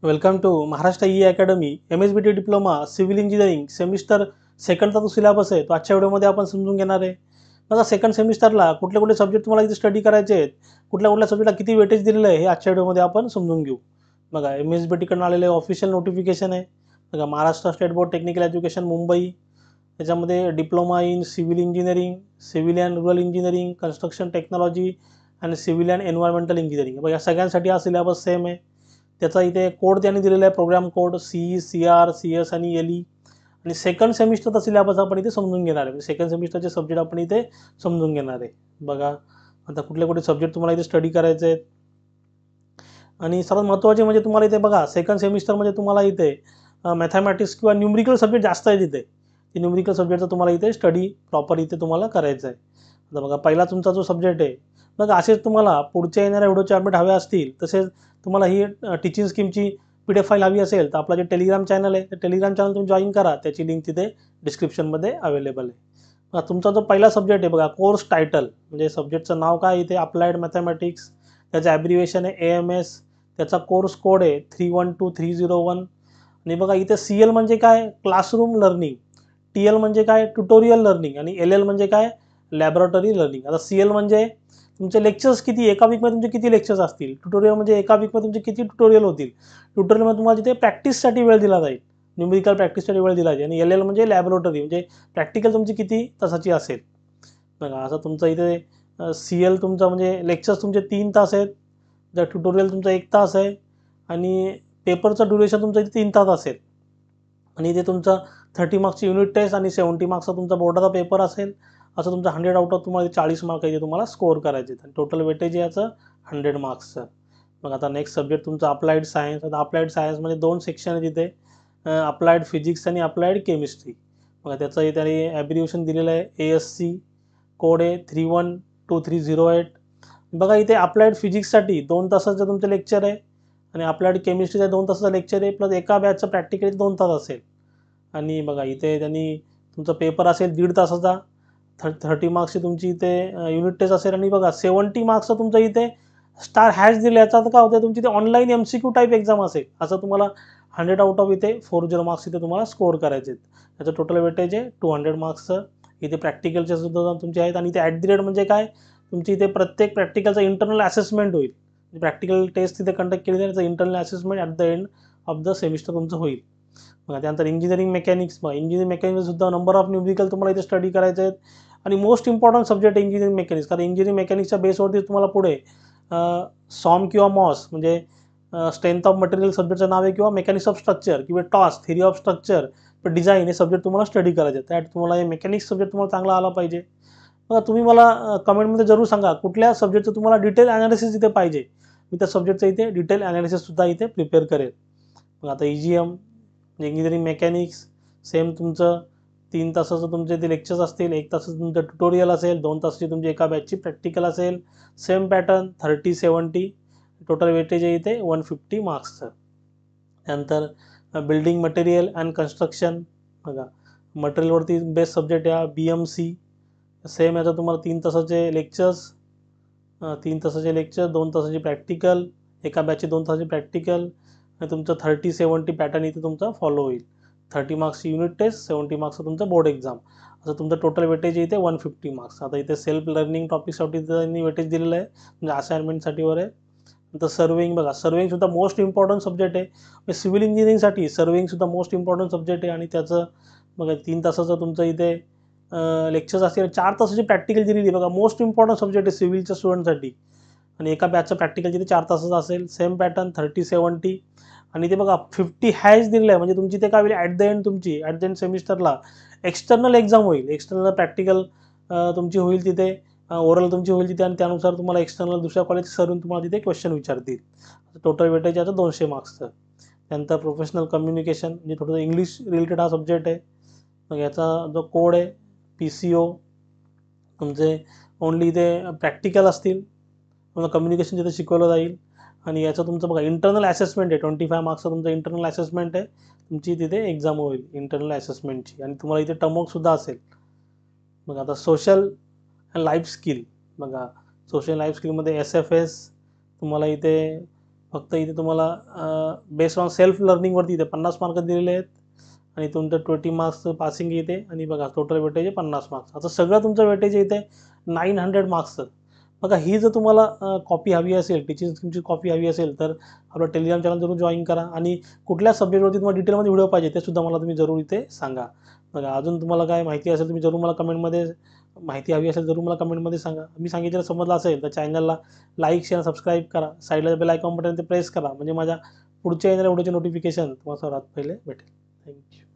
Welcome to Maharashtra e academy MSBT diploma civil engineering semester सेकंडचा जो syllabus आहे तो आजच्या व्हिडिओमध्ये आपण समजून घेणार आहे। बघा सेकंड सेमिस्टरला कुठले कुठले सब्जेक्ट तुम्हाला इथे स्टडी करायचे आहेत, कुठल्या कुठल्या सब्जेक्टला किती वेटेज दिलेलं आहे हे आजच्या व्हिडिओमध्ये आपण समजून घेऊ। बघा MSBT कडून आलेले ऑफिशियल नोटिफिकेशन आहे। बघा Maharashtra state board technical education Mumbai, त्याच्यामध्ये diploma in civil engineering, civil and rural engineering, construction technology आणि सिव्हिल अँड एन्व्हायरमेंटल इंजिनिअरिंग। बघा या सगळ्यांसाठी हा सिलेबस सेम आहे। त्याचा इथे कोड त्यांनी दिलेला आहे, program code CE, CR, CS आणि LE। आणि सेकंड सेमिस्टरचा सिलेबस आपण इथे समजून घेणार आहे। सेकंड सेमिस्टरचे सब्जेक्ट आपण इथे समजून घेणार आहे। बघा आता कुठले कुठले सब्जेक्ट तुम्हाला इथे स्टडी करायचे आहेत आणि सर्वात महत्त्वाचे म्हणजे तुम्हाला इथे बघा सेकंड सेमिस्टरमध्ये तुम्हाला इथे मॅथमॅटिक्स किंवा न्यूमरिकल सब्जेक्ट जास्त आहेत इथे। ते न्यूमरिकल सब्जेक्टचा तुम्हाला इथे स्टडी प्रॉपर इथे तुम्हाला करायचं आहे। आता बघा पहिला तुमचा जो सब्जेक्ट आहे, बघा असेच तुम्हाला पुढच्या येणाऱ्या व्हिडिओचे अपडेट हवे असतील, तसेच तुम्हाला ही टीचिंग स्कीमची PDF फाईल हवी असेल तर आपला जे टेलिग्राम चॅनल आहे, ते टेलिग्राम चॅनल तुम्ही जॉईन करा, त्याची लिंक तिथे डिस्क्रिप्शनमध्ये अवेलेबल आहे। तुमचा जो पहिला सब्जेक्ट आहे बघा, कोर्स टायटल म्हणजे सब्जेक्टचं नाव काय इथे अप्लाइड मॅथमॅटिक्स, त्याचं ॲब्रिव्हिएशन आहे AMS, त्याचा कोर्स कोड आहे 312301। आणि बघा इथे CL म्हणजे काय, क्लासरूम लर्निंग, TL म्हणजे काय, ट्युटोरियल लर्निंग आणि LL म्हणजे काय, लॅबोरेटरी लर्निंग। आता CL म्हणजे तुमचे लेक्चर्स किती, एका वीकमध्ये तुमचे किती लेक्चर्स असतील, ट्युटोरियल म्हणजे एका वीकमध्ये तुमचे किती ट्युटोरियल होतील, ट्युटोरियलमध्ये तुम्हाला तिथे प्रॅक्टिससाठी वेळ दिला जाईल, न्यूमेरिकल प्रॅक्टिससाठी वेळ दिला जाईल। आणि LL म्हणजे लॅबोरेटरी म्हणजे प्रॅक्टिकल तुमची किती तासाची असेल। बघा असं तुमचं इथे CL तुमचा म्हणजे लेक्चर्स तुमचे 3 तास आहेत, जर ट्युटोरियल तुमचा 1 तास आहे आणि पेपरचं ड्युरेशन तुमचं इथे 3 तास असेल। आणि इथे तुमचा 30 मार्क्सची युनिट टेस्ट आणि 70 मार्क्सचा तुमचा बोर्डाचा पेपर असेल। असं तुमचा 100 आउट ऑफ तुम्हाला 40 मार्क इथे तुम्हाला स्कोअर करायचे आहेत आणि टोटल वेटेज आहे याचं 100 मार्क्सचं। मग आता नेक्स्ट सब्जेक्ट तुमचा अप्लाइड सायन्स। आता अप्लाइड सायन्समध्ये 2 सेक्शन आहेत इथे, अप्लाइड फिजिक्स आणि अप्लाइड केमिस्ट्री। बघा त्याचं इथे ॲब्रिव्हिएशन दिलेलं आहे ASC, कोड आहे 312308। बघा इथे अप्लाइड फिजिक्ससाठी 2 तासाचं तुमचं लेक्चर आहे आणि अप्लाइड केमिस्ट्रीचं 2 तासाचं लेक्चर आहे, प्लस एका बॅचचं प्रॅक्टिकल 2 तास असेल। आणि बघा इथे त्यांनी तुमचा पेपर असेल 1.5 तासाचा, 30 मार्क्सची तुमची इथे युनिट टेस्ट असेल। आणि बघा 70 मार्क्सचं तुमचं इथे स्टार हॅश दिले, याचा अर्थ काय होतं, तुमची इथे ऑनलाईन MCQ टाईप एक्झाम असेल। असं तुम्हाला 100 आउट ऑफ इथे 40 मार्क्स इथे तुम्हाला स्कोअर करायचे आहेत। त्याचं टोटल वेटेज आहे 200 मार्क्सचं। इथे प्रॅक्टिकलचे सुद्धा तुमचे आहेत आणि इथे ॲट द रेट म्हणजे काय, तुमची इथे प्रत्येक प्रॅक्टिकलचा इंटरनल असेसमेंट होईल, प्रॅक्टिकल टेस्ट तिथे कंडक्ट केली जाईल, त्याचं internal assessment at the end of the semester तुमचं होईल। बघा त्यानंतर इंजिनिअरिंग मेकॅनिक्स। बघा इंजिनिअरिंग मेकॅनिक्स सुद्धा नंबर ऑफ न्यूमरिकल तुम्हाला इथे स्टडी करायचे आहेत आणि मोस्ट इम्पॉर्टंट सब्जेक्ट आहे इंजिनिअरिंग मेकॅनिक्स, कारण इंजिनिअरिंग मेकॅनिक्सच्या बेसवरती तुम्हाला पुढे सॉम किंवा मॉस म्हणजे स्ट्रेंथ ऑफ मटेरियल सब्जेक्टचं नाव आहे, किंवा मेकॅनिक्स ऑफ स्ट्रक्चर किंवा toss theory of structure design हे सब्जेक्ट तुम्हाला स्टडी करायचे आहेत। त्यात तुम्हाला हे मेकॅनिक्स सब्जेक्ट तुम्हाला चांगला आला पाहिजे। बघा तुम्ही मला कमेंटमध्ये जरूर सांगा कुठल्या सब्जेक्टचं तुम्हाला डिटेल ॲनालिसिस इथे पाहिजे, मी त्या सब्जेक्टचं इथे डिटेल ॲनालिसिससुद्धा इथे प्रिपेअर करेल। मग आता EGM इंजिनिअरिंग मेकॅनिक्स सेम तुमचं 3 तासाचं तुमचे इथे लेक्चर्स असतील, 1 तासाचं तुमचं ट्युटोरियल असेल, 2 तासाची तुमची एका बॅचची प्रॅक्टिकल असेल, सेम पॅटर्न 30-70, टोटल वेटेज आहे इथे 150 मार्क्सचं। त्यानंतर बिल्डिंग मटेरियल अँड कन्स्ट्रक्शन। बघा मटेरियलवरती बेस्ट सब्जेक्ट आहे BMC। सेम याचं तुम्हाला 3 तासाचे लेक्चर्स, 3 तासाचे लेक्चर, 2 तासाची प्रॅक्टिकल, एका बॅचची 2 तासाची प्रॅक्टिकल आणि तुमचं 30-70 पॅटर्न इथे तुमचा फॉलो होईल। 30 मार्क्सची युनिट टेस्ट, 70 मार्क्सचं तुमचं बोर्ड एक्झाम, असं तुमचं टोटल वेटेज इथे 150 मार्क्स। आता इथे सेल्फ लर्निंग टॉपिकसाठी त्यांनी वेटेज दिलेलं आहे, म्हणजे असाइनमेंटसाठी वर आहे। नंतर सर्विंग। बघा सर्विंगसुद्धा मोस्ट इम्पॉर्टंट सब्जेक्ट आहे, सिव्हिल इंजिनिअरिंगसाठी सर्विंगसुद्धा मोस्ट इम्पॉर्टंट सब्जेक्ट आहे। आणि त्याचं बघा 3 तासाचं तुमचं इथे लेक्चर्स असतील, 4 तासाची प्रॅक्टिकल दिलेली आहे। बघा मोस्ट इम्पॉर्टंट सब्जेक्ट आहे सिव्हिलच्या स्टुडंटसाठी आणि एका बॅचचं प्रॅक्टिकल तिथे 4 तासाचं असेल, सेम पॅटर्न 30-70। आणि ते बघा 50 हॅश दिलेलं आहे, म्हणजे तुमची ते काय होईल, ॲट द एंड सेमिस्टरला एक्सटर्नल एक्झाम होईल, एक्सटर्नल प्रॅक्टिकल तुमची होईल तिथे, ओरल तुमची होईल तिथे, आणि त्यानुसार तुम्हाला एक्सटर्नल दुसऱ्या कॉलेज सरून तुम्हाला तिथे क्वेश्चन विचारतील। टोटल वेटेज याचं 200 मार्क्सचं। त्यानंतर प्रोफेशनल कम्युनिकेशन म्हणजे थोडंसं इंग्लिश रिलेटेड हा सब्जेक्ट आहे। मग याचा जो कोड आहे PCO, तुमचे ओनली इथे प्रॅक्टिकल असतील, तुम्हाला कम्युनिकेशन तिथे शिकवलं जाईल। आणि याचं तुमचं बघा इंटरनल असेसमेंट आहे, 25 मार्क्सचं तुमचं इंटरनल असेसमेंट आहे, तुमची तिथे एक्झाम होईल इंटरनल असेसमेंटची, आणि तुम्हाला इथे टर्मवर्कसुद्धा असेल। मग आता सोशल लाईफ स्किल। बघा सोशल लाईफ स्किलमध्ये SFS तुम्हाला इथे फक्त इथे तुम्हाला बेस्ड ऑन सेल्फ लर्निंगवरती इथे 50 मार्क दिलेले आहेत आणि तुमचं 20 मार्क्स पासिंग येते आणि बघा टोटल वेटेज आहे 50 मार्क्स. आता सगळं तुमचं वेटेज येते 900 मार्क्सचं. बघा ही जर तुम्हाला कॉपी हवी असेल, टीचिंग स्कीमची कॉपी हवी असेल तर आपलं टेलिग्राम चॅनल जरूर जॉईन करा आणि कुठल्या सब्जेक्टवरती तुम्हाला डिटेलमध्ये व्हिडिओ पाहिजे ते सुद्धा मला तुम्ही जरूर इथे सांगा. बघा अजून तुम्हाला काय माहिती असेल तुम्ही जरूर मला कमेंटमध्ये माहिती हवी असेल जरूर मला कमेंटमध्ये सांगा. मी सांगितलेलं समजलं असेल तर चॅनलला लाईक, शेअर, सबस्क्राईब करा. साईडला बेल आयकॉन बटन ते प्रेस करा म्हणजे माझ्या पुढच्या येणाऱ्या व्हिडिओचे नोटिफिकेशन तुम्हाला सर्वात पहिले भेटेल. थँक्यू.